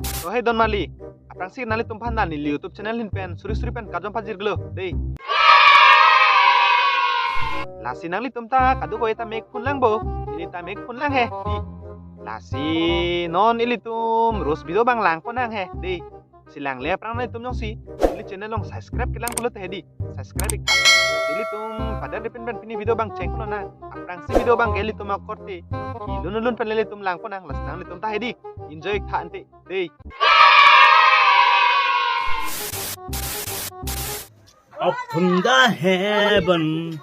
Oh hey Don Mali, aprang sih nali tumpan nani li YouTube channel hin pen suri pen kajom pajir gelo deh. Lasi nang li tumta kadu ko eta make pun lang bo, ini ta make pun lang he di. Lasi non ili tum ros video bang lang ko nang he di. Silang le aprang nali tum nyong si, ili channel long subscribe kilang kulo teh di, subscribe ikta. Ili tum pada depen pini video bang ceng kulo na, aprang si video bang eli tum akorte. Kilun pen lele tum lang ko nang las nang li tum ta he di. Enjoy ikta ante deh. Up in the heaven,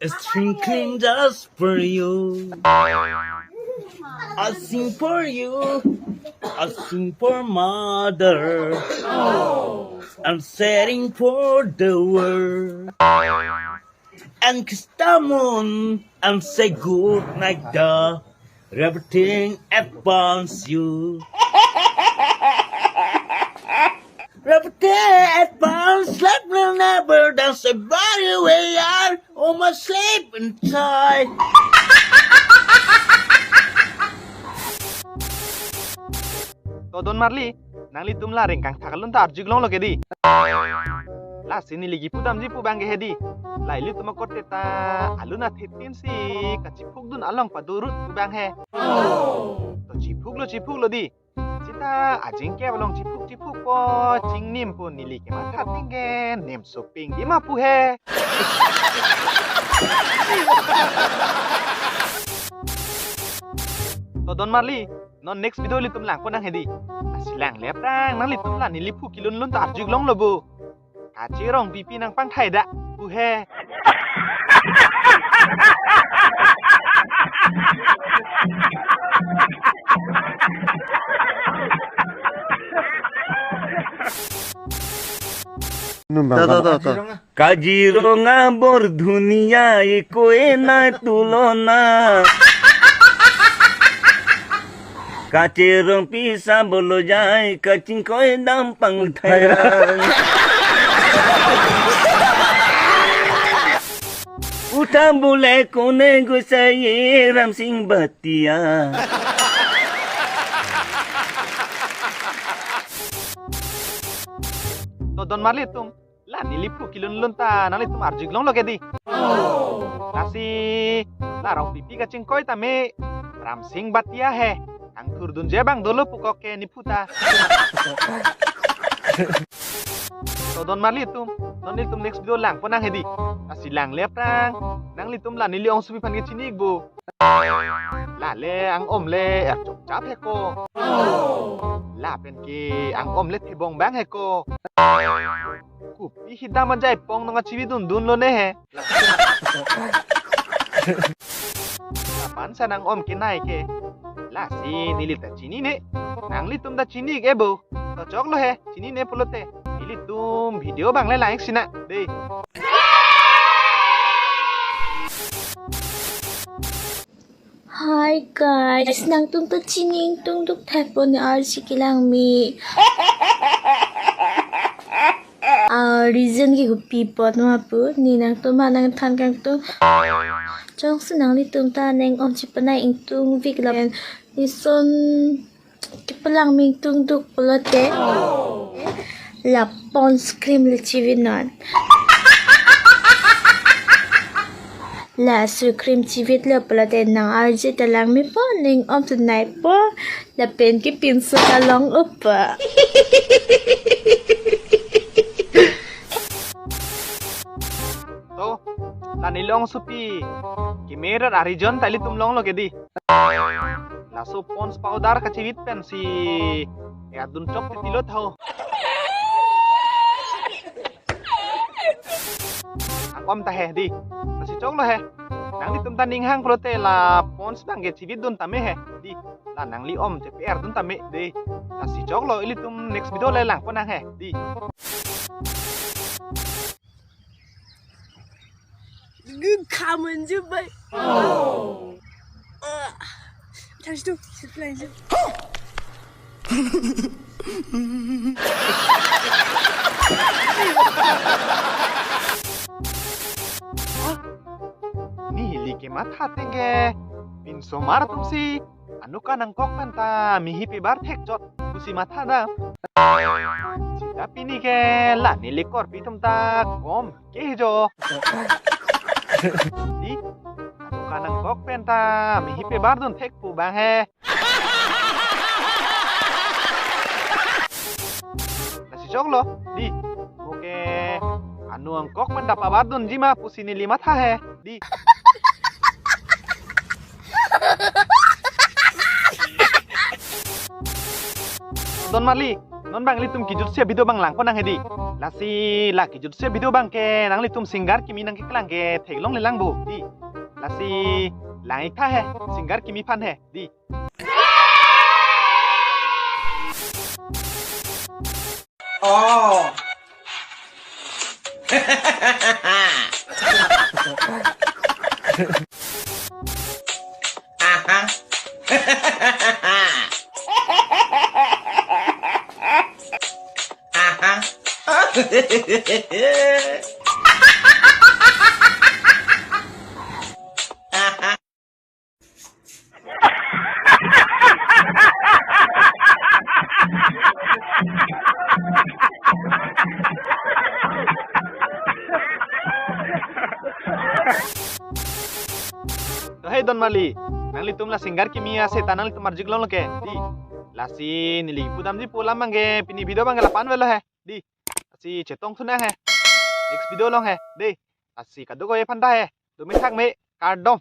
it's twinkling just for you. I sing for you, I sing for mother. I'm setting for the world. And kiss the moon and say good night, the everything advance you. Everything advance, let me never dance a body way out. Oh, my sleep inside. To Don Marli, nang li tum la ring kang thakalun ta arjig long lo ke di. La sini ligi pudam ji pu bang ge di. La ili tum kote ta aluna thitin si kachipuk dun along padurut pu bang he. To chipuk lo di. Cita ajing ke balong cipuk po cing nim po nili ke mata tingge nem soping di mapu he. To Don Marli, non next video li tum lang ko nang hedi. Asilang leprang nang li tum la nili pu kilun lun tar jig long lo bu. Kacirong pipi nang pang thai da pu he. Kajirong bor dunia koe na tulona. Kacirong pisa bolo jai kacing koe dampang thairan. Uta bule kone gusai ram sing batia. To Don Marli tum la nilipu kilun lun ta nali tum arjig long lo ke di. Nasi la rong pipi ka cingkoi ta me ram sing batia he. Ang turdun je bang dolo pukok ke niputa. To Don Marli tum non li tum next video lang po nang hedi. Nasi lang leprang nang li tum la nili ong subi pan ke chinig bu. La le ang om le chop chap he ko. La pen ki ang om le thibong bang he ko. Kupi hidam jai pong nonga chibi dun lo ne he. Kapan sa nang om kinai ke? La si nili ta chini ne. Nang li tum da chini ke bo. To chok lo he, chini ne pulote. Nili tum video bang le like sina. Dei. Hi guys, nang tungtut chining tungtuk typo ni RC kilang mi. Reason ki gupi pot mapu ni nang tuma nang tan kang tung. Chong senang li tum ta neng om chipanay ing tung vik la ni son kipalang ming tung duk pulote. La pons cream le chivinon. La su cream chivit le pulote nang RJ talang mi po neng om tunay po la pen ki pinso kalong upa. To la nilong supi kimerar arijon tali tum long lo ke di. La so pons powder ka chivit pen si ya dun chok tilot ho. Ang om ta he di. Nasi chok lo he. Nang li tum ta ning hang prote la pons bang ke chivit dun tame he di. La nang li om CPR dun tame di. Nasi chok lo ili tum next video le lang ko nang he di. 가면 좀 봐. 다시 또 슬라이드. Ni li ke mata tenge pinso mar tum si anu ka nang kok panta mi hipi bar thek jot pusi matha da sita pini ke la nilikor pitum ta kom ke jo di anu ka nang kok penta mi hipi bar dun thek pu bang he nasi jok lo di oke anu ang kok penta pa bar dun jima pusi ni lima tha he di Don Marli, non bang litum kijut sia video bang lang ko nang hedi. Lasi la kijut sia video bang ke nang litum singgar kimi nang ke klang ke theglong le lang bu di. Lasi lang ikha he singgar kimi fan he di. Oh. Aha. Aha. Aha. To hey Don Marli, nang litum la singgar kimi ase tanang litum marjik long ke di. Lasi nili pudam di pulam bang ke pini video bang ke lapan velo he di. Lasi chetong sunang he. Next video long he di. Lasi kadu ko ye panda he. Dumi thak me kardom.